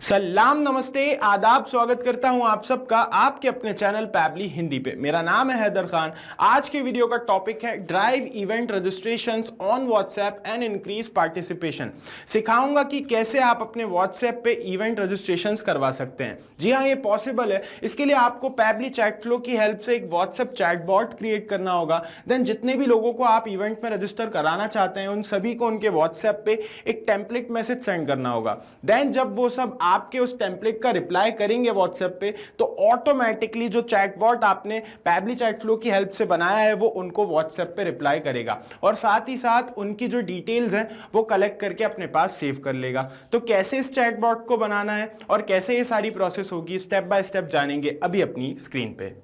सलाम, नमस्ते, आदाब। स्वागत करता हूं आप सबका आपके अपने चैनल पैबली हिंदी पे। मेरा नाम है हैदर खान। आज के वीडियो का टॉपिक है drive event registrations on WhatsApp and increase participation. सिखाऊंगा कि कैसे आप अपने व्हाट्सएप पे इवेंट रजिस्ट्रेशंस करवा सकते हैं। जी हाँ, ये पॉसिबल है। इसके लिए आपको पैबली चैट फ्लो की हेल्प से एक व्हाट्सएप चैटबॉट क्रिएट करना होगा। देन जितने भी लोगों को आप इवेंट में रजिस्टर कराना चाहते हैं उन सभी को उनके व्हाट्सएप पे एक टेम्पलेट मैसेज सेंड करना होगा। देन जब वो सब आपके उस टेम्पलेट का रिप्लाई करेंगे व्हाट्सएप पे, तो ऑटोमेटिकली जो चैटबॉट आपने पैबली चैट फ्लो की हेल्प से बनाया है वो उनको व्हाट्सएप पे रिप्लाई करेगा और साथ ही साथ उनकी जो डिटेल्स हैं वो कलेक्ट करके अपने पास सेव कर लेगा। तो कैसे इस चैटबॉट को बनाना है और कैसे ये सारी प्रोसेस होगी, स्टेप बाय स्टेप जानेंगे अभी अपनी स्क्रीन पे।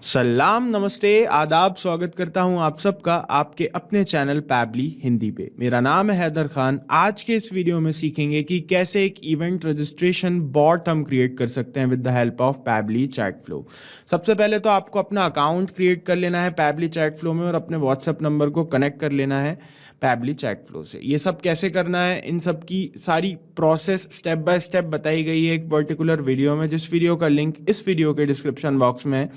सलाम, नमस्ते, आदाब। स्वागत करता हूं आप सबका आपके अपने चैनल पैबली हिंदी पे। मेरा नाम है हैदर खान। आज के इस वीडियो में सीखेंगे कि कैसे एक इवेंट रजिस्ट्रेशन बॉट हम क्रिएट कर सकते हैं with the help of Pabbly chat flow. सबसे पहले तो आपको अपना अकाउंट क्रिएट कर लेना है पैबली चैट फ्लो में और अपने व्हाट्सएप नंबर को कनेक्ट कर लेना है पैबली चैट फ्लो से। ये सब कैसे करना है, इन सब की सारी प्रोसेस स्टेप बाय स्टेप बताई गई है एक पर्टिकुलर वीडियो में, जिस वीडियो का लिंक इस वीडियो के डिस्क्रिप्शन बॉक्स में है।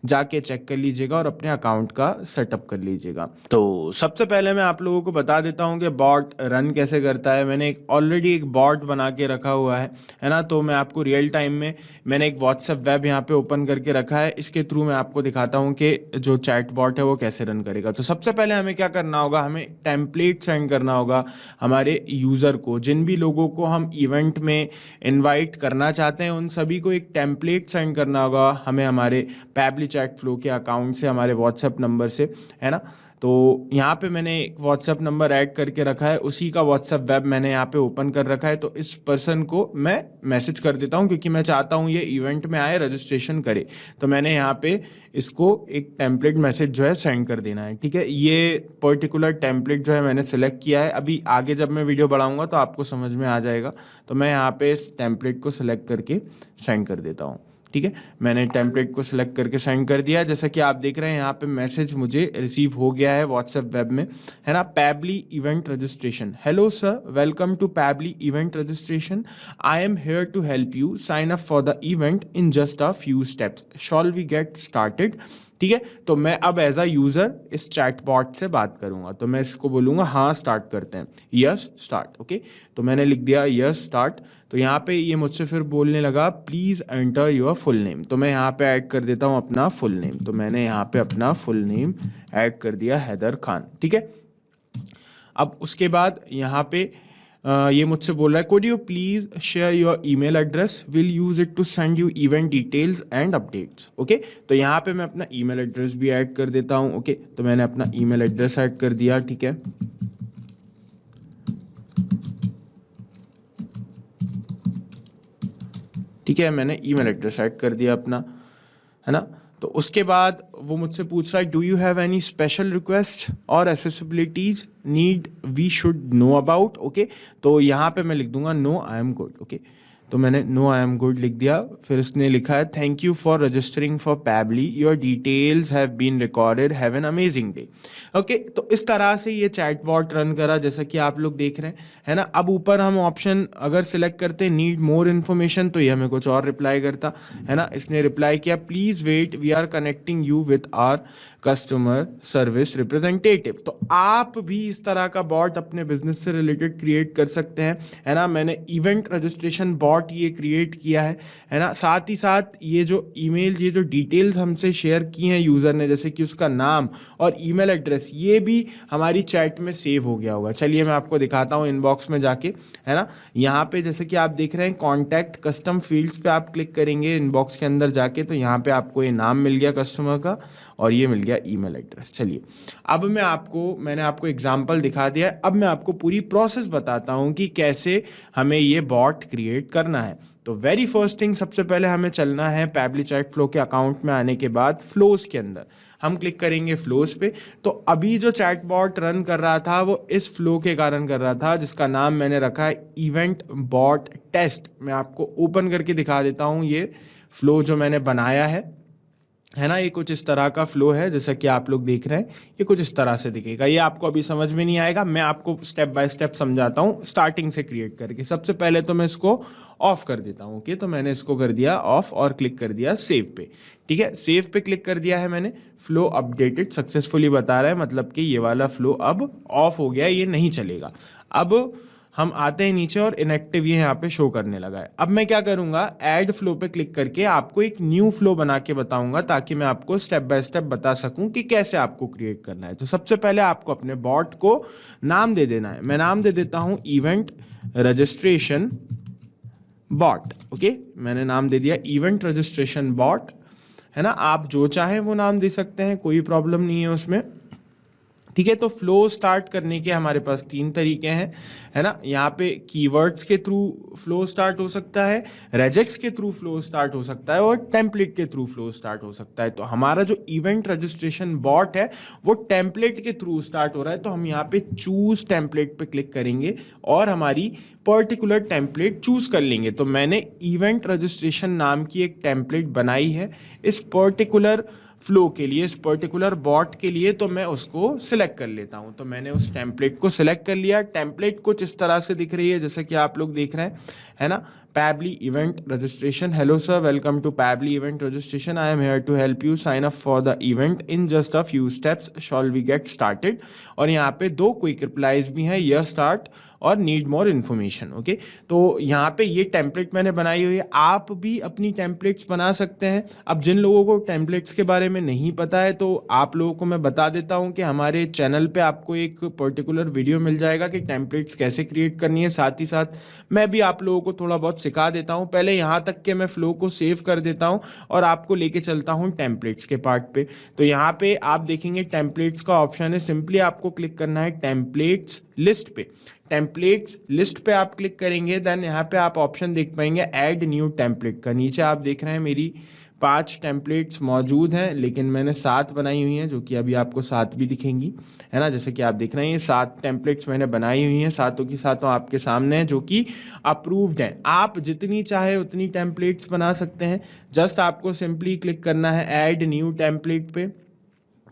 जाके चेक कर लीजिएगा और अपने अकाउंट का सेटअप कर लीजिएगा। तो सबसे पहले मैं आप लोगों को बता देता हूं कि बॉट रन कैसे करता है। मैंने ऑलरेडी एक बॉट बना के रखा हुआ है ना। तो मैं आपको रियल टाइम में मैंने एक व्हाट्सएप वेब यहाँ पे ओपन करके रखा है। इसके थ्रू मैं आपको दिखाता हूँ कि जो चैट बॉट है वो कैसे रन करेगा। तो सबसे पहले हमें क्या करना होगा, हमें टेम्पलेट सेंड करना होगा हमारे यूज़र को। जिन भी लोगों को हम इवेंट में इनवाइट करना चाहते हैं उन सभी को एक टेम्पलेट सेंड करना होगा हमें हमारे पैबली चैट फ्लो के अकाउंट से, हमारे व्हाट्सएप नंबर से, है ना। तो यहाँ पे मैंने एक व्हाट्सएप नंबर ऐड करके रखा है, उसी का व्हाट्सएप वेब मैंने यहाँ पे ओपन कर रखा है। तो इस पर्सन को मैं मैसेज कर देता हूँ क्योंकि मैं चाहता हूँ ये इवेंट में आए, रजिस्ट्रेशन करे। तो मैंने यहाँ पे इसको एक टेम्पलेट मैसेज जो है सेंड कर देना है। ठीक है, ये पर्टिकुलर टेम्पलेट जो है मैंने सेलेक्ट किया है। अभी आगे जब मैं वीडियो बढ़ाऊँगा तो आपको समझ में आ जाएगा। तो मैं यहाँ पे इस टेम्पलेट को सिलेक्ट करके सेंड कर देता हूँ। ठीक है, मैंने टेम्पलेट को सिलेक्ट करके सेंड कर दिया। जैसा कि आप देख रहे हैं यहाँ पे मैसेज मुझे रिसीव हो गया है व्हाट्सएप वेब में, है ना। Pabbly event registration, hello sir, welcome to Pabbly event registration. I am here to help you sign up for the event in just a few steps. Shall we get started. ठीक है, तो मैं अब as a user इस chatbot से बात करूंगा। तो मैं इसको बोलूँगा हाँ स्टार्ट करते हैं, यस स्टार्ट। ओके, तो मैंने लिख दिया यस स्टार्ट। तो यहाँ पे ये मुझसे फिर बोलने लगा please enter your full name. तो मैं यहाँ पे ऐड कर देता हूँ अपना फुल नेम। तो मैंने यहाँ पे अपना फुल नेम ऐड कर दिया, हैदर खान। ठीक है, अब उसके बाद यहाँ पे ये मुझसे बोल रहा है could you please share your email address, will use it to send you event details and updates. Okay, तो यहाँ पे मैं अपना ईमेल एड्रेस भी ऐड कर देता हूँ। ओके, तो मैंने अपना ईमेल एड्रेस ऐड कर दिया। ठीक है, ठीक है, मैंने ईमेल एड्रेस ऐड कर दिया अपना, है ना। तो उसके बाद वो मुझसे पूछ रहा है do you have any special request or accessibilities need we should know about. Okay, तो यहाँ पे मैं लिख दूंगा no I am good. Okay, तो मैंने नो आई एम गुड लिख दिया। फिर इसने लिखा है thank you for registering for Pabbly, your details have been recorded, have an amazing day. Okay, तो इस तरह से ये चैटबॉट रन करा जैसा कि आप लोग देख रहे हैं, है ना। अब ऊपर हम ऑप्शन अगर सिलेक्ट करते नीड मोर इन्फॉर्मेशन तो ये हमें कुछ और रिप्लाई करता, है ना। इसने रिप्लाई किया please wait we are connecting you with our customer service representative. तो आप भी इस तरह का बॉट अपने बिजनेस से रिलेटेड क्रिएट कर सकते हैं, है ना। मैंने इवेंट रजिस्ट्रेशन बॉट ये क्रिएट किया है ना। साथ ही साथ ये जो ईमेल, ये जो डिटेल्स हमसे शेयर की हैं यूज़र ने, जैसे कि उसका नाम और ईमेल एड्रेस, ये भी हमारी चैट में सेव हो गया होगा। चलिए मैं आपको दिखाता हूँ इनबॉक्स में जाके, है ना। यहाँ पे जैसे कि आप देख रहे हैं कॉन्टैक्ट कस्टम फील्ड्स पे आप क्लिक करेंगे इनबॉक्स के अंदर जाके, तो यहाँ पे आपको ये नाम मिल गया कस्टमर का और ये मिल गया ईमेल एड्रेस। चलिए अब मैंने आपको एग्जांपल दिखा दिया है। अब मैं आपको पूरी प्रोसेस बताता हूँ कि कैसे हमें ये बॉट क्रिएट करना है। तो वेरी फर्स्ट थिंग, सबसे पहले हमें चलना है पैबली चैट फ्लो के अकाउंट में आने के बाद फ्लोज के अंदर हम क्लिक करेंगे फ्लोज पे। तो अभी जो चैटबॉट रन कर रहा था वो इस फ्लो के कारण कर रहा था जिसका नाम मैंने रखा है इवेंट बॉट टेस्ट। मैं आपको ओपन करके दिखा देता हूँ ये फ्लो जो मैंने बनाया है है ना। ये कुछ इस तरह का फ्लो है, जैसा कि आप लोग देख रहे हैं, ये कुछ इस तरह से दिखेगा। ये आपको अभी समझ में नहीं आएगा, मैं आपको स्टेप बाय स्टेप समझाता हूँ स्टार्टिंग से क्रिएट करके। सबसे पहले तो मैं इसको ऑफ कर देता हूँ। ओके, तो मैंने इसको कर दिया ऑफ और क्लिक कर दिया सेव पे। ठीक है, सेव पे क्लिक कर दिया है मैंने। फ्लो अपडेटेड सक्सेसफुली बता रहा है, मतलब कि ये वाला फ्लो अब ऑफ हो गया, ये नहीं चलेगा। अब हम आते हैं नीचे और इनएक्टिव ये यहाँ पे शो करने लगा है। अब मैं क्या करूँगा, ऐड फ्लो पे क्लिक करके आपको एक न्यू फ्लो बना के बताऊँगा, ताकि मैं आपको स्टेप बाय स्टेप बता सकूँ कि कैसे आपको क्रिएट करना है। तो सबसे पहले आपको अपने बॉट को नाम दे देना है। मैं नाम दे देता हूँ इवेंट रजिस्ट्रेशन बॉट। ओके, मैंने नाम दे दिया इवेंट रजिस्ट्रेशन बॉट, है ना। आप जो चाहें वो नाम दे सकते हैं, कोई प्रॉब्लम नहीं है उसमें। ठीक है, तो फ्लो स्टार्ट करने के हमारे पास 3 तरीके हैं, है ना। यहाँ पे कीवर्ड्स के थ्रू फ्लो स्टार्ट हो सकता है, रेजेक्स के थ्रू फ्लो स्टार्ट हो सकता है और टेम्पलेट के थ्रू फ्लो स्टार्ट हो सकता है। तो हमारा जो इवेंट रजिस्ट्रेशन बॉट है वो टेम्पलेट के थ्रू स्टार्ट हो रहा है। तो हम यहाँ पे चूज टेम्पलेट पे क्लिक करेंगे और हमारी पर्टिकुलर टेम्पलेट चूज कर लेंगे। तो मैंने इवेंट रजिस्ट्रेशन नाम की एक टेम्पलेट बनाई है इस पर्टिकुलर फ्लो के लिए, इस पर्टिकुलर बॉट के लिए, तो मैं उसको सिलेक्ट कर लेता हूं। तो मैंने उस टेम्पलेट को सिलेक्ट कर लिया। टेम्पलेट कुछ इस तरह से दिख रही है, जैसा कि आप लोग देख रहे हैं, है ना। Pabbly event registration. Hello sir, welcome to Pabbly event registration. I am here to help you sign up for the event in just a few steps. Shall we get started? और यहाँ पे 2 क्विक रिप्लाईज भी हैं, यह start और need more information. Okay, तो यहाँ पे ये टेम्पलेट मैंने बनाई हुई है, आप भी अपनी टेम्पलेट्स बना सकते हैं। अब जिन लोगों को टेम्पलेट्स के बारे में नहीं पता है, तो आप लोगों को मैं बता देता हूँ कि हमारे चैनल पे आपको एक पर्टिकुलर वीडियो मिल जाएगा कि टेम्पलेट्स कैसे क्रिएट करनी है। साथ ही साथ मैं भी आप लोगों को थोड़ा बहुत सिखा देता हूं। पहले यहां तक कि मैं फ्लो को सेव कर देता हूं और आपको लेके चलता हूं टेम्पलेट्स के पार्ट पे। तो यहां पे आप देखेंगे टेम्पलेट्स का ऑप्शन है, सिंपली आपको क्लिक करना है टेम्पलेट्स लिस्ट पे। टेम्पलेट्स लिस्ट पे आप क्लिक करेंगे, देन यहाँ पे आप ऑप्शन देख पाएंगे ऐड न्यू टेम्पलेट का। नीचे आप देख रहे हैं मेरी 5 टेम्पलेट्स मौजूद हैं, लेकिन मैंने 7 बनाई हुई हैं, जो कि अभी आपको 7 भी दिखेंगी, है ना। जैसे कि आप देख रहे हैं, ये 7 टेम्पलेट्स मैंने बनाई हुई हैं, सातों की सातों आपके सामने हैं, जो कि अप्रूव्ड हैं। आप जितनी चाहे उतनी टेम्पलेट्स बना सकते हैं। जस्ट आपको सिंपली क्लिक करना है ऐड न्यू टेम्पलेट पे।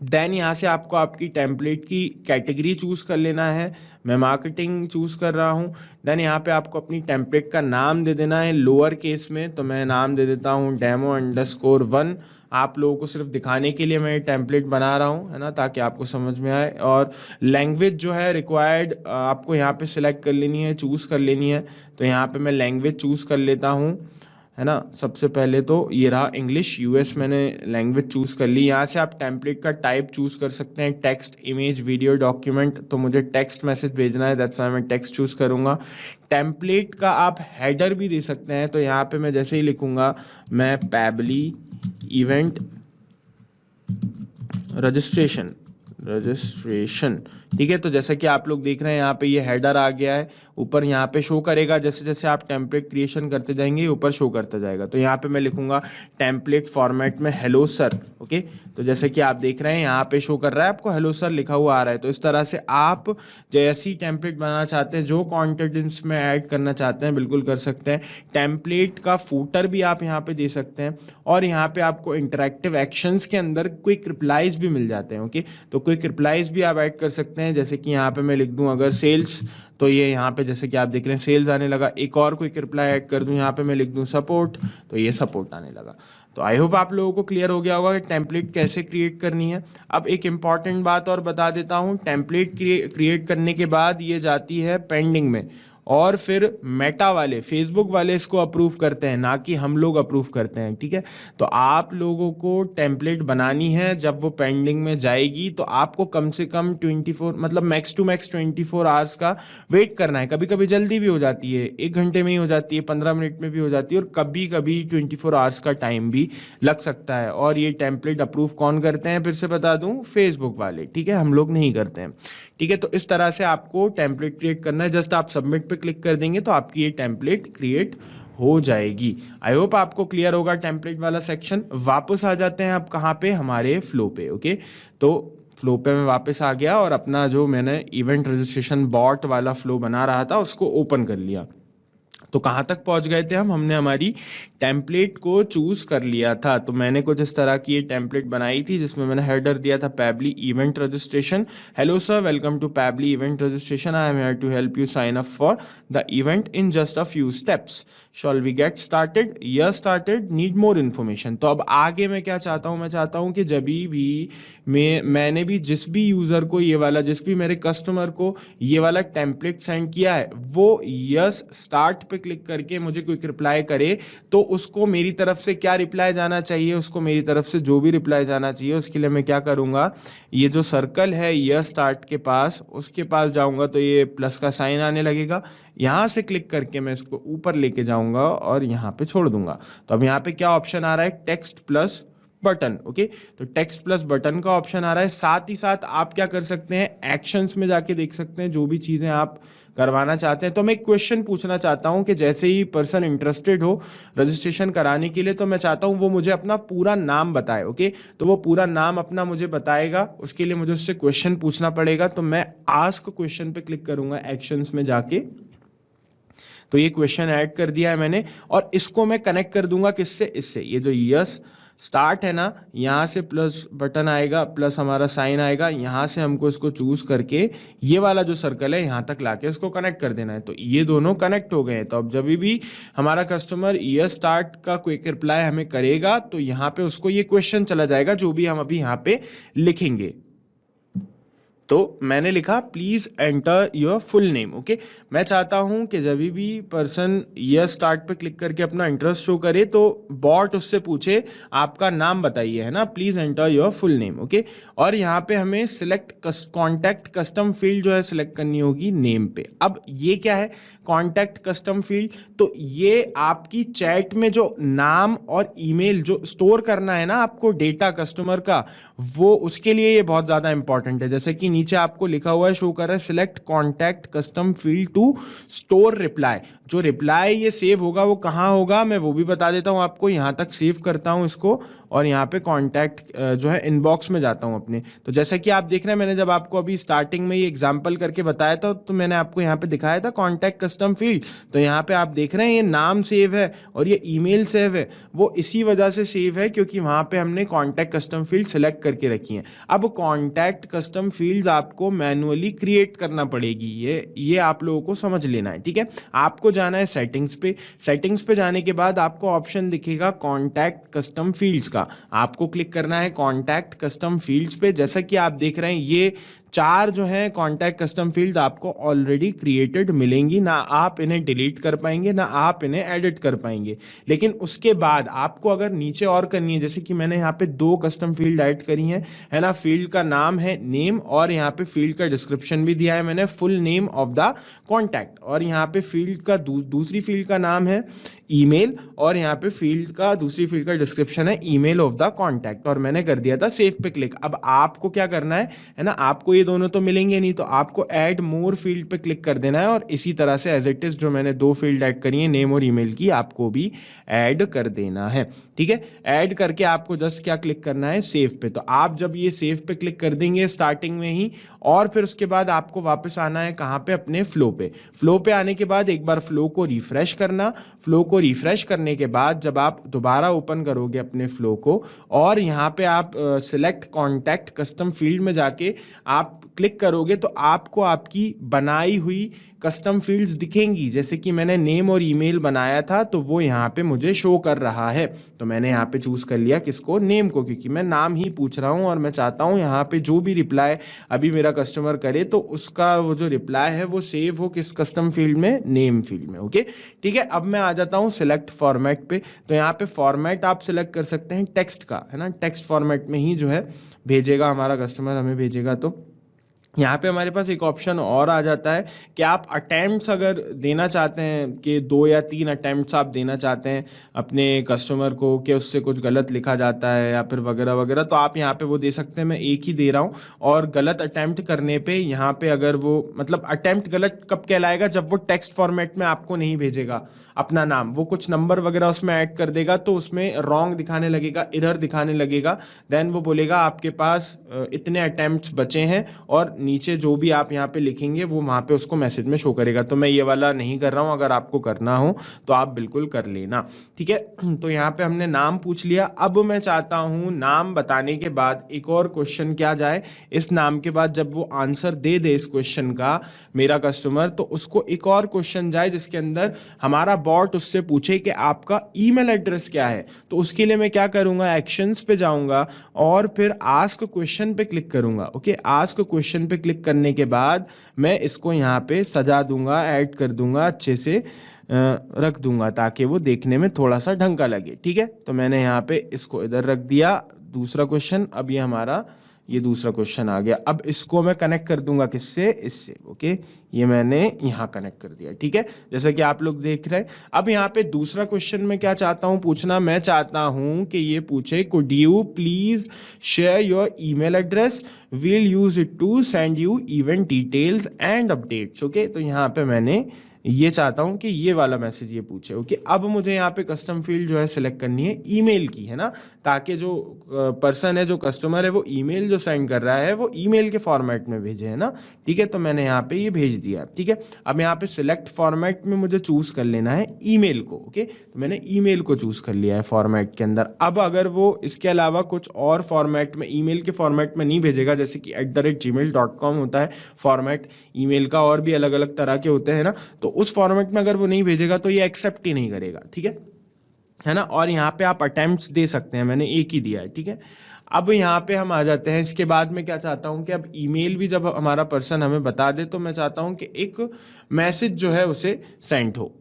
देन यहाँ से आपको आपकी टेम्पलेट की कैटेगरी चूज़ कर लेना है। मैं मार्केटिंग चूज़ कर रहा हूँ। देन यहाँ पे आपको अपनी टेम्पलेट का नाम दे देना है लोअर केस में, तो मैं नाम दे देता हूँ demo_1। आप लोगों को सिर्फ दिखाने के लिए मैं ये टेम्पलेट बना रहा हूँ, है ना, ताकि आपको समझ में आए। और लैंग्वेज जो है रिक्वायर्ड आपको यहाँ पे सिलेक्ट कर लेनी है, चूज़ कर लेनी है। तो यहाँ पे मैं लैंग्वेज चूज़ कर लेता हूँ, है ना। सबसे पहले तो ये रहा इंग्लिश, यूएस मैंने लैंग्वेज चूज़ कर ली। यहाँ से आप टेम्पलेट का टाइप चूज़ कर सकते हैं, टेक्स्ट, इमेज, वीडियो, डॉक्यूमेंट। तो मुझे टेक्स्ट मैसेज भेजना है, दैट्स व्हाई मैं टेक्स्ट चूज़ करूँगा। टेम्पलेट का आप हेडर भी दे सकते हैं। तो यहाँ पे मैं जैसे ही लिखूँगा, मैं पैबली इवेंट रजिस्ट्रेशन, ठीक है। तो जैसा कि आप लोग देख रहे हैं, यहाँ पे ये हेडर आ गया है, ऊपर यहाँ पे शो करेगा। जैसे जैसे आप टेम्पलेट क्रिएशन करते जाएंगे, ऊपर शो करता जाएगा। तो यहाँ पे मैं लिखूंगा टेम्पलेट फॉर्मेट में हेलो सर। ओके, तो जैसे कि आप देख रहे हैं, यहाँ पे शो कर रहा है आपको हेलो सर लिखा हुआ आ रहा है। तो इस तरह से आप जैसी टेम्पलेट बनाना चाहते हैं, जो कॉन्टेंट इसमें ऐड करना चाहते हैं, बिल्कुल कर सकते हैं। टेम्पलेट का फूटर भी आप यहाँ पे दे सकते हैं, और यहाँ पे आपको इंटरेक्टिव एक्शंस के अंदर क्विक रिप्लाईज भी मिल जाते हैं। ओके, तो क्विक रिप्लाईज भी आप ऐड कर सकते हैं। जैसे कि यहाँ पे मैं लिख दूं अगर सेल्स, तो ये यहाँ पे जैसे कि आप देख रहे हैं सेल्स आने लगा। एक और क्विक रिप्लाई ऐड कर दूं, यहाँ पे मैं लिख दूं सपोर्ट, तो ये सपोर्ट आने लगा। तो आई होप आप लोगों को क्लियर हो गया होगा कि टेम्पलेट कैसे क्रिएट करनी है। अब एक इंपॉर्टेंट बात और बता देता हूँ, टेम्पलेट क्रिएट करने के बाद ये जाती है पेंडिंग में, और फिर मेटा वाले, फेसबुक वाले इसको अप्रूव करते हैं, ना कि हम लोग अप्रूव करते हैं। ठीक है, तो आप लोगों को टेम्पलेट बनानी है, जब वो पेंडिंग में जाएगी तो आपको कम से कम 24 मतलब मैक्स टू मैक्स 24 आवर्स का वेट करना है। कभी कभी जल्दी भी हो जाती है, 1 घंटे में ही हो जाती है, 15 मिनट में भी हो जाती है, और कभी कभी 24 आवर्स का टाइम भी लग सकता है। और ये टेम्पलेट अप्रूव कौन करते हैं, फिर से बता दूं, फेसबुक वाले। ठीक है, हम लोग नहीं करते हैं। ठीक है, तो इस तरह से आपको टेम्पलेट क्रिएट करना है। जस्ट आप सबमिट पे क्लिक कर देंगे तो आपकी ये टेम्पलेट क्रिएट हो जाएगी। आई होप आपको क्लियर होगा टेम्पलेट वाला सेक्शन। वापस आ जाते हैं आप कहाँ पे, हमारे फ्लो पे। ओके, तो फ्लो पे मैं वापस आ गया और अपना जो मैंने इवेंट रजिस्ट्रेशन बॉट वाला फ्लो बना रहा था उसको ओपन कर लिया। तो कहाँ तक पहुँच गए थे हमने हमारी टेम्पलेट को चूज़ कर लिया था। तो मैंने कुछ इस तरह की ये टेम्पलेट बनाई थी जिसमें मैंने हेडर दिया था Pabbly event registration. Hello sir, welcome to Pabbly event registration, I am here to help you sign up for the event in just a few steps, shall we get started, yes started, need more information. तो अब आगे मैं क्या चाहता हूँ, मैं चाहता हूँ कि जब भी मैंने भी जिस भी यूज़र को ये वाला, जिस भी मेरे कस्टमर को ये वाला टेम्पलेट सेंड किया है, वो यस स्टार्ट पे क्लिक करके मुझे क्विक रिप्लाई करे, तो उसको मेरी तरफ से क्या रिप्लाई जाना चाहिए, उसको मेरी तरफ से जो भी रिप्लाई जाना चाहिए, उसके लिए मैं क्या करूँगा, ये जो सर्कल है यस स्टार्ट के पास, उसके पास जाऊँगा तो ये प्लस का साइन आने लगेगा। यहाँ से क्लिक करके मैं इसको ऊपर लेके जाऊँगा और यहाँ पे छोड़ दूंगा। तो अब यहाँ पे क्या ऑप्शन आ रहा है, टेक्स्ट प्लस बटन। ओके, तो टेक्स्ट प्लस बटन का ऑप्शन आ रहा है। साथ ही साथ आप क्या कर सकते हैं, एक्शंस में जाके देख सकते हैं जो भी चीज़ें आप करवाना चाहते हैं। तो मैं एक क्वेश्चन पूछना चाहता हूं कि जैसे ही पर्सन इंटरेस्टेड हो रजिस्ट्रेशन कराने के लिए, तो मैं चाहता हूं वो मुझे अपना पूरा नाम बताए। ओके, तो वो पूरा नाम अपना मुझे बताएगा, उसके लिए मुझे उससे क्वेश्चन पूछना पड़ेगा। तो मैं आस्क क्वेश्चन पे क्लिक करूंगा एक्शंस में जाके, तो ये क्वेश्चन ऐड कर दिया है मैंने, और इसको मैं कनेक्ट कर दूंगा किससे, इससे। ये जो यस स्टार्ट है ना, यहाँ से प्लस बटन आएगा, प्लस हमारा साइन आएगा, यहाँ से हमको इसको चूज करके ये वाला जो सर्कल है यहाँ तक लाके इसको कनेक्ट कर देना है। तो ये दोनों कनेक्ट हो गए हैं। तो अब जब भी हमारा कस्टमर यस स्टार्ट का क्विक रिप्लाई हमें करेगा, तो यहाँ पे उसको ये क्वेश्चन चला जाएगा जो भी हम अभी यहाँ पे लिखेंगे। तो मैंने लिखा please enter your full name. Okay, मैं चाहता हूं कि जब भी पर्सन यह स्टार्ट पे क्लिक करके अपना इंटरेस्ट शो करे तो बॉट उससे पूछे आपका नाम बताइए, है ना, please enter your full name. Okay, और यहाँ पे हमें सिलेक्ट कॉन्टैक्ट कस्टम फील्ड जो है सिलेक्ट करनी होगी नेम पे। अब ये क्या है कॉन्टैक्ट कस्टम फील्ड, तो ये आपकी चैट में जो नाम और ईमेल जो स्टोर करना है ना आपको डेटा कस्टमर का, वो उसके लिए ये बहुत ज़्यादा इंपॉर्टेंट है। जैसे कि नीचे आपको लिखा हुआ है, शो कर रहा है select contact custom field to store reply. जो रिप्लाई ये सेव होगा वो कहाँ होगा, मैं वो भी बता देता हूँ आपको। यहाँ तक सेव करता हूँ इसको और यहाँ पे कॉन्टैक्ट जो है इनबॉक्स में जाता हूँ अपने। तो जैसा कि आप देख रहे हैं, मैंने जब आपको अभी स्टार्टिंग में ये एग्जांपल करके बताया था, तो मैंने आपको यहाँ पे दिखाया था कॉन्टैक्ट कस्टम फील्ड। तो यहाँ पे आप देख रहे हैं ये नाम सेव है और ये ईमेल सेव है। वो इसी वजह से सेव है क्योंकि वहाँ पे हमने कॉन्टैक्ट कस्टम फील्ड सेलेक्ट करके रखी है। अब कॉन्टैक्ट कस्टम फील्ड आपको मैनुअली क्रिएट करना पड़ेगी, ये आप लोगों को समझ लेना है, ठीक है। आपको जाना है सेटिंग्स पे। सेटिंग्स पे जाने के बाद आपको ऑप्शन दिखेगा कॉन्टैक्ट कस्टम फील्ड्स का, आपको क्लिक करना है कॉन्टैक्ट कस्टम फील्ड्स पे। जैसा कि आप देख रहे हैं ये 4 जो है कॉन्टैक्ट कस्टम फील्ड आपको ऑलरेडी क्रिएटेड मिलेंगी, ना आप इन्हें डिलीट कर पाएंगे ना आप इन्हें एडिट कर पाएंगे। लेकिन उसके बाद आपको अगर नीचे और करनी है, जैसे कि मैंने यहाँ पे 2 कस्टम फील्ड ऐड करी हैं, है ना। फील्ड का नाम है नेम और यहाँ पे फील्ड का डिस्क्रिप्शन भी दिया है मैंने, full name of the contact. और यहाँ पे फील्ड का दूसरी फील्ड का नाम है ईमेल और यहाँ पे फील्ड का दूसरी फील्ड का डिस्क्रिप्शन है ईमेल ऑफ द कॉन्टैक्ट, और मैंने कर दिया था सेव पे क्लिक। अब आपको क्या करना है ना, आपको ये दोनों तो मिलेंगे नहीं, तो आपको ऐड मोर फील्ड पे क्लिक कर देना है और इसी तरह से एज इट इज जो मैंने 2 फील्ड ऐड करी है नेम और ईमेल की, आपको भी ऐड कर देना है, ठीक है। ऐड करके आपको जस्ट क्या क्लिक करना है, सेव पे। तो आप जब ये सेव पे क्लिक कर देंगे स्टार्टिंग में ही, और फिर उसके बाद आपको वापस आना है कहाँ पे, अपने फ्लो पे। फ्लो पे आने के बाद एक बार फ्लो को रिफ्रेश करना। फ्लो को रिफ्रेश करने के बाद जब आप दोबारा ओपन करोगे अपने फ्लो को और यहाँ पे आप सिलेक्ट कॉन्टैक्ट कस्टम फील्ड में जाके आप क्लिक करोगे, तो आपको आपकी बनाई हुई कस्टम फील्ड्स दिखेंगी। जैसे कि मैंने नेम और ईमेल बनाया था तो वो यहाँ पे मुझे शो कर रहा है। तो मैंने यहाँ पे चूज कर लिया किसको, नेम को, क्योंकि मैं नाम ही पूछ रहा हूँ और मैं चाहता हूँ यहाँ पे जो भी रिप्लाई अभी मेरा कस्टमर करे तो उसका वो जो रिप्लाई है वो सेव हो किस कस्टम फील्ड में, नेम फील्ड में। ओके, ठीक है। अब मैं आ जाता हूँ सिलेक्ट फॉर्मेट पे। तो यहाँ पे फॉर्मेट आप सिलेक्ट कर सकते हैं टेक्स्ट का, है ना। टेक्स्ट फॉर्मेट में ही जो है भेजेगा हमारा कस्टमर, हमें भेजेगा। तो यहाँ पे हमारे पास एक ऑप्शन और आ जाता है कि आप अटैम्प्ट्स अगर देना चाहते हैं कि 2 या 3 अटैम्प्ट्स आप देना चाहते हैं अपने कस्टमर को कि उससे कुछ गलत लिखा जाता है या फिर वगैरह वगैरह, तो आप यहाँ पे वो दे सकते हैं। मैं एक ही दे रहा हूँ। और गलत अटैम्प्ट करने पे यहाँ पे अगर वो मतलब अटैम्प्ट गलत कब कहलाएगा, जब वो टेक्स्ट फॉर्मेट में आपको नहीं भेजेगा अपना नाम, वो कुछ नंबर वगैरह उसमें ऐड कर देगा तो उसमें रॉन्ग दिखाने लगेगा, एरर दिखाने लगेगा। देन वो बोलेगा आपके पास इतने अटैम्प्ट्स बचे हैं और नीचे जो भी आप यहाँ पे लिखेंगे वो वहाँ पे उसको मैसेज में शो करेगा। तो मैं ये वाला नहीं कर रहा हूँ, अगर आपको करना हो तो आप बिल्कुल कर लेना, ठीक है। तो यहाँ पे हमने नाम पूछ लिया। अब मैं चाहता हूँ नाम बताने के बाद एक और क्वेश्चन क्या जाए, इस नाम के बाद जब वो आंसर दे दे इस क्वेश्चन का मेरा कस्टमर, तो उसको एक और क्वेश्चन जाए जिसके अंदर हमारा बॉट उससे पूछे कि आपका ईमेल एड्रेस क्या है। तो उसके लिए मैं क्या करूँगा, एक्शंस पे जाऊँगा और फिर आस्क क्वेश्चन पे क्लिक करूँगा। ओके, आस्क क्वेश्चन पे क्लिक करने के बाद मैं इसको यहाँ पे सजा दूंगा, ऐड कर दूंगा, अच्छे से रख दूंगा ताकि वो देखने में थोड़ा सा ढंग का लगे, ठीक है। तो मैंने यहाँ पे इसको इधर रख दिया, दूसरा क्वेश्चन। अब ये हमारा ये दूसरा क्वेश्चन आ गया। अब इसको मैं कनेक्ट कर दूंगा किससे, इससे। ओके, ये मैंने यहाँ कनेक्ट कर दिया, ठीक है, जैसा कि आप लोग देख रहे हैं। अब यहाँ पे दूसरा क्वेश्चन मैं क्या चाहता हूँ पूछना, मैं चाहता हूँ कि ये पूछे could you please share your email address, will use it to send you event details and updates. Okay, तो यहाँ पे मैंने ये चाहता हूँ कि ये वाला मैसेज ये पूछे। ओके, अब मुझे यहाँ पे कस्टम फील्ड जो है सिलेक्ट करनी है ईमेल की, है ना, ताकि जो पर्सन है, जो कस्टमर है, वो ईमेल जो सेंड कर रहा है वो ईमेल के फॉर्मेट में भेजे, है ना, ठीक है। तो मैंने यहाँ पे ये भेज दिया, ठीक है। अब यहाँ पे सिलेक्ट फॉर्मेट में मुझे चूज कर लेना है ईमेल को। ओके, तो मैंने ईमेल को चूज कर लिया है फॉर्मेट के अंदर। अब अगर वो इसके अलावा कुछ और फॉर्मेट में, ईमेल के फॉर्मेट में नहीं भेजेगा, जैसे कि @gmail.com होता है फॉर्मेट ईमेल का, और भी अलग अलग तरह के होते हैं ना, तो उस फॉर्मेट में अगर वो नहीं भेजेगा तो ये एक्सेप्ट ही नहीं करेगा, ठीक है ना। और यहाँ पे आप अटेम्प्ट्स दे सकते हैं, मैंने एक ही दिया है, ठीक है। अब यहाँ पे हम आ जाते हैं, इसके बाद मैं क्या चाहता हूँ कि अब ईमेल भी जब हमारा पर्सन हमें बता दे तो मैं चाहता हूँ कि एक मैसेज जो है उसे सेंड हो।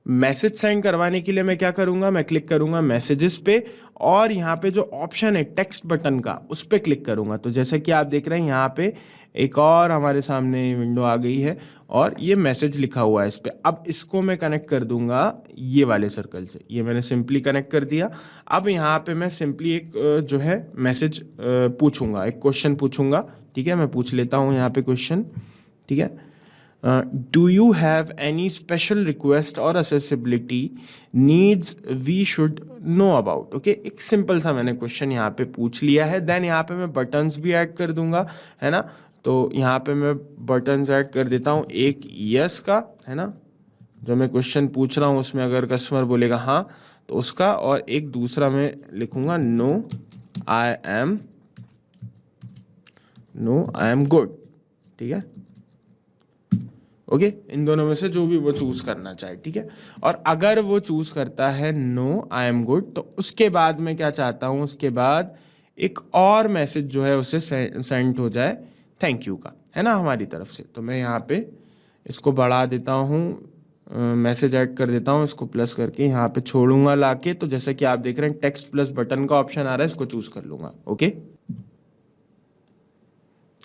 मैसेज सेंड करवाने के लिए मैं क्या करूँगा, मैं क्लिक करूँगा मैसेजेस पे, और यहाँ पे जो ऑप्शन है टेक्स्ट बटन का उस पर क्लिक करूँगा। तो जैसे कि आप देख रहे हैं यहाँ पे एक और हमारे सामने विंडो आ गई है और ये मैसेज लिखा हुआ है इस पर। अब इसको मैं कनेक्ट कर दूंगा ये वाले सर्कल से, ये मैंने सिंपली कनेक्ट कर दिया। अब यहाँ पे मैं सिंपली एक जो है मैसेज पूछूंगा, एक क्वेश्चन पूछूंगा, ठीक है। मैं पूछ लेता हूँ यहाँ पे क्वेश्चन, ठीक है। Do you have any special request और accessibility needs we should know about. Okay, एक सिंपल सा मैंने क्वेश्चन यहाँ पे पूछ लिया है। देन यहाँ पे मैं बटन्स भी ऐड कर दूंगा, है ना। तो यहाँ पे मैं बटन्स ऐड कर देता हूँ, एक यस का, है ना, जो मैं क्वेश्चन पूछ रहा हूँ उसमें अगर कस्टमर बोलेगा हाँ तो उसका, और एक दूसरा मैं लिखूंगा नो आई एम गुड, ठीक है। ओके, इन दोनों में से जो भी वो चूज करना चाहे, ठीक है। और अगर वो चूज करता है नो आई एम गुड, तो उसके बाद मैं क्या चाहता हूँ, उसके बाद एक और मैसेज जो है उसे सेंड हो जाए थैंक यू का, है ना, हमारी तरफ से। तो मैं यहाँ पे इसको बढ़ा देता हूँ, मैसेज ऐड कर देता हूँ, इसको प्लस करके यहाँ पे छोड़ूंगा लाके। तो जैसा कि आप देख रहे हैं टेक्स्ट प्लस बटन का ऑप्शन आ रहा है, इसको चूज कर लूंगा। ओके,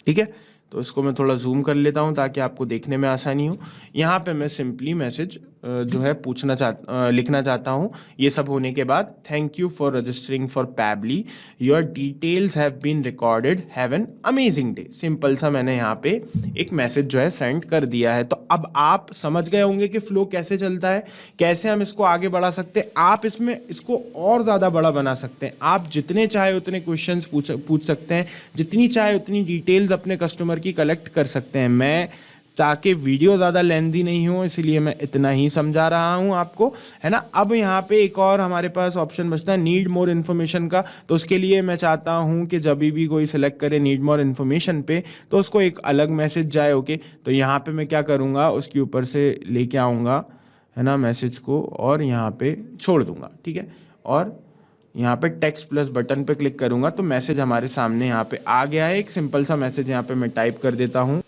ठीक है। तो इसको मैं थोड़ा जूम कर लेता हूँ ताकि आपको देखने में आसानी हो। यहाँ पे मैं सिंपली मैसेज जो है लिखना चाहता हूँ। ये सब होने के बाद thank you for registering for Pabbly, your details have been recorded, have an amazing day. Simple सा मैंने यहाँ पे एक मैसेज जो है सेंड कर दिया है। तो अब आप समझ गए होंगे कि फ्लो कैसे चलता है, कैसे हम इसको आगे बढ़ा सकते हैं। आप इसमें इसको और ज़्यादा बड़ा बना सकते हैं। आप जितने चाहे उतने क्वेश्चंस पूछ सकते हैं, जितनी चाहे उतनी डिटेल्स अपने कस्टमर की कलेक्ट कर सकते हैं। मैं ताकि वीडियो ज़्यादा लेंथी नहीं हो इसलिए मैं इतना ही समझा रहा हूँ आपको, है ना। अब यहाँ पे एक और हमारे पास ऑप्शन बचता है नीड मोर इन्फॉर्मेशन का। तो उसके लिए मैं चाहता हूँ कि जब भी कोई सिलेक्ट करे नीड मोर इन्फॉर्मेशन पे तो उसको एक अलग मैसेज जाए। ओके, तो यहाँ पे मैं क्या करूँगा, उसके ऊपर से लेके आऊँगा, है ना, मैसेज को, और यहाँ पे छोड़ दूँगा, ठीक है। और यहाँ पे टेक्स्ट प्लस बटन पे क्लिक करूँगा तो मैसेज हमारे सामने यहाँ पे आ गया है। एक सिंपल सा मैसेज यहाँ पे मैं टाइप कर देता हूँ।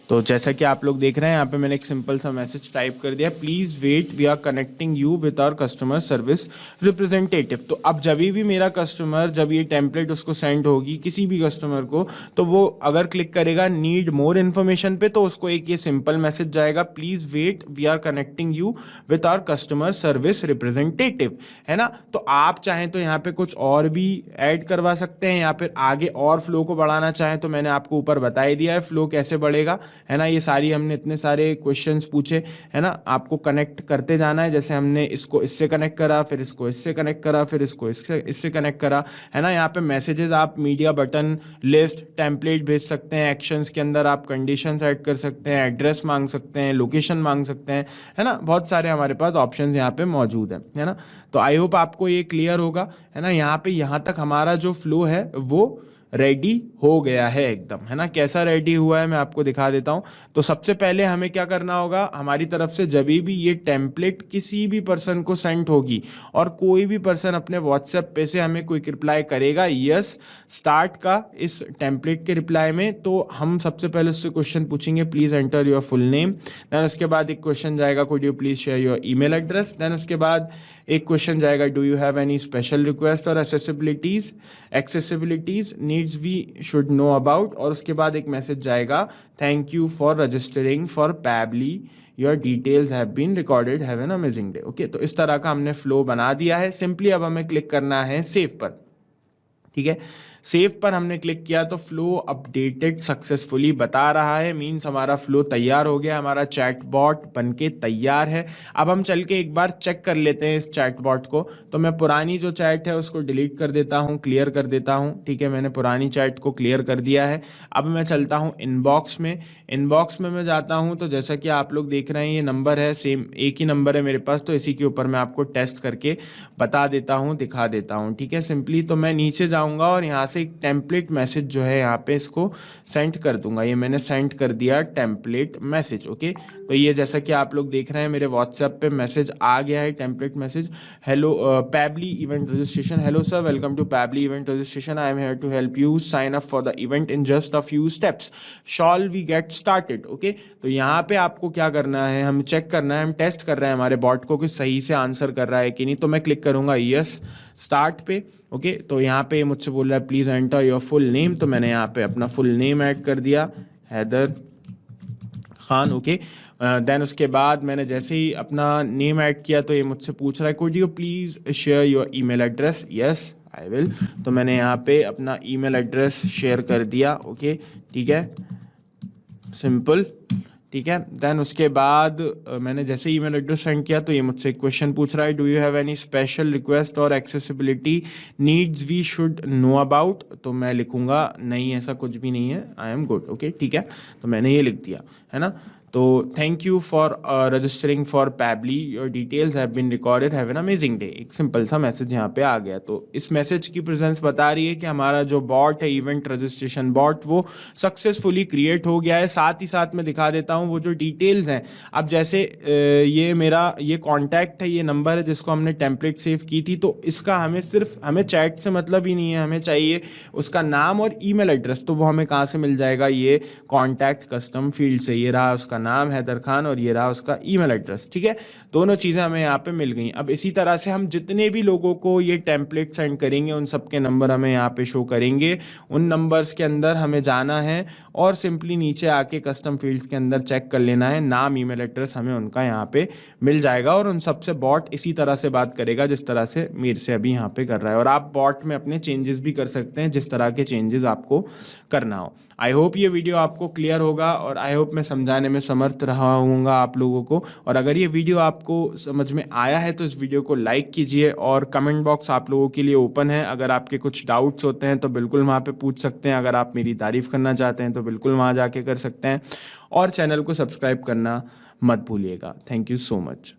तो जैसा कि आप लोग देख रहे हैं यहाँ पे मैंने एक सिंपल सा मैसेज टाइप कर दिया, please wait we are connecting you with our customer service representative. तो अब जब भी मेरा कस्टमर, जब ये टेम्पलेट उसको सेंड होगी किसी भी कस्टमर को, तो वो अगर क्लिक करेगा नीड मोर इन्फॉर्मेशन पे तो उसको एक ये सिंपल मैसेज जाएगा, please wait we are connecting you with our customer service representative, है ना। तो आप चाहें तो यहाँ पे कुछ और भी ऐड करवा सकते हैं, या फिर आगे और फ्लो को बढ़ाना चाहें तो मैंने आपको ऊपर बता ही दिया है फ्लो कैसे बढ़ेगा, है ना। ये सारी हमने इतने सारे क्वेश्चंस पूछे, है ना। आपको कनेक्ट करते जाना है, जैसे हमने इसको इससे कनेक्ट करा, फिर इसको इससे कनेक्ट करा, फिर इसको इससे कनेक्ट करा, है ना। यहाँ पे मैसेजेस आप मीडिया बटन, लिस्ट, टेम्पलेट भेज सकते हैं। एक्शंस के अंदर आप कंडीशंस ऐड कर सकते हैं, एड्रेस मांग सकते हैं, लोकेशन मांग सकते हैं, है ना। बहुत सारे हमारे पास ऑप्शंस यहाँ पे मौजूद है ना। तो आई होप आपको ये क्लियर होगा, है ना। यहाँ तक हमारा जो फ्लो है वो रेडी हो गया है एकदम, है ना। कैसा रेडी हुआ है मैं आपको दिखा देता हूं। तो सबसे पहले हमें क्या करना होगा, हमारी तरफ से जब भी ये टेम्पलेट किसी भी पर्सन को सेंड होगी और कोई भी पर्सन अपने व्हाट्सएप पे से हमें क्विक रिप्लाई करेगा यस स्टार्ट का इस टेम्पलेट के रिप्लाई में, तो हम सबसे पहले उससे क्वेश्चन पूछेंगे please enter your full name. Then उसके बाद एक क्वेश्चन जाएगा could you please share your email address. Then उसके बाद एक क्वेश्चन जाएगा do you have any special request or accessibilities needs we should know about. और उसके बाद एक मैसेज जाएगा thank you for registering for Pabbly, your details have been recorded, have an amazing day. Okay, तो इस तरह का हमने फ्लो बना दिया है। सिंपली अब हमें क्लिक करना है सेव पर, ठीक है। सेव पर हमने क्लिक किया तो फ्लो अपडेटेड सक्सेसफुली बता रहा है, मींस हमारा फ्लो तैयार हो गया, हमारा चैट बॉट बनके तैयार है। अब हम चल के एक बार चेक कर लेते हैं इस चैट बॉट को। तो मैं पुरानी जो चैट है उसको डिलीट कर देता हूँ, क्लियर कर देता हूँ, ठीक है। मैंने पुरानी चैट को क्लियर कर दिया है। अब मैं चलता हूँ इनबॉक्स में। इनबॉक्स में मैं जाता हूँ तो जैसा कि आप लोग देख रहे हैं ये नंबर है, सेम एक ही नंबर है मेरे पास, तो इसी के ऊपर मैं आपको टेस्ट करके बता देता हूँ, दिखा देता हूँ, ठीक है। सिंपली तो मैं नीचे जाऊँगा और यहाँ एक टेम्पलेट मैसेज जो है यहाँ पे इसको सेंड कर दूंगा। ये मैंने सेंड कर दिया टेम्पलेट मैसेज। ओके, तो ये जैसा कि आप लोग देख रहे हैं मेरे व्हाट्सएप पे मैसेज आ गया है, template message. Hello Pabbly event registration, hello sir, welcome to Pabbly event registration, I am here to help you sign up for the event in just a few steps, shall we get started. Okay, तो यहाँ पे आपको क्या करना है, हम check करना है, हम टेस्ट कर रहे हैं हमारे बॉट को कि सही से आंसर कर रहा है कि नहीं। तो मैं क्लिक करूंगा यस स्टार्ट पे। ओके, तो यहाँ पे मुझसे बोल रहा है please enter your full name, तो मैंने यहाँ पे अपना फुल नेम ऐड कर दिया, हैदर खान। ओके, देन उसके बाद मैंने जैसे ही अपना नेम ऐड किया तो ये मुझसे पूछ रहा है could you please share your email address, yes I will. तो मैंने यहाँ पे अपना ईमेल एड्रेस शेयर कर दिया। ओके, ठीक है, सिंपल, ठीक है। देन उसके बाद मैंने जैसे ईमेल एड्रेस सेंड किया तो ये मुझसे एक क्वेश्चन पूछ रहा है do you have any special request or accessibility needs we should know about. तो मैं लिखूंगा नहीं, ऐसा कुछ भी नहीं है, आई एम गुड। ओके, ठीक है, तो मैंने ये लिख दिया, है ना। तो thank you for registering for Pabbly, your details have been recorded, have an amazing day. एक सिंपल सा मैसेज यहाँ पे आ गया। तो इस मैसेज की प्रेजेंस बता रही है कि हमारा जो बॉट है इवेंट रजिस्ट्रेशन बॉट वो सक्सेसफुली क्रिएट हो गया है। साथ ही साथ मैं दिखा देता हूँ वो जो डिटेल्स हैं। अब जैसे ये मेरा ये कॉन्टैक्ट है, ये नंबर है जिसको हमने टेम्पलेट सेव की थी, तो इसका हमें चैट से मतलब ही नहीं है, हमें चाहिए उसका नाम और ईमेल एड्रेस। तो वो हमें कहाँ से मिल जाएगा, ये कॉन्टैक्ट कस्टम फील्ड से। ये रहा उसका नाम हैदर खान और ये रहा उसका ईमेल एड्रेस, ठीक है। दोनों चीज़ें हमें यहाँ पे मिल गई। अब इसी तरह से हम जितने भी लोगों को ये टेम्पलेट सेंड करेंगे उन सब के नंबर हमें यहाँ पे शो करेंगे। उन नंबर्स के अंदर हमें जाना है और सिंपली नीचे आके कस्टम फील्ड्स के अंदर चेक कर लेना है, नाम ईमेल एड्रेस हमें उनका यहाँ पे मिल जाएगा। और उन सबसे बॉट इसी तरह से बात करेगा जिस तरह से मेरे से अभी यहाँ पे कर रहा है। और आप बॉट में अपने चेंजेस भी कर सकते हैं जिस तरह के चेंजेस आपको करना हो। आई होप ये वीडियो आपको क्लियर होगा और आई होप मैं समझाने में समर्थ रहा हूँगा आप लोगों को। और अगर ये वीडियो आपको समझ में आया है तो इस वीडियो को लाइक कीजिए और कमेंट बॉक्स आप लोगों के लिए ओपन है। अगर आपके कुछ डाउट्स होते हैं तो बिल्कुल वहाँ पे पूछ सकते हैं। अगर आप मेरी तारीफ़ करना चाहते हैं तो बिल्कुल वहाँ जाके कर सकते हैं और चैनल को सब्सक्राइब करना मत भूलिएगा। Thank you so much.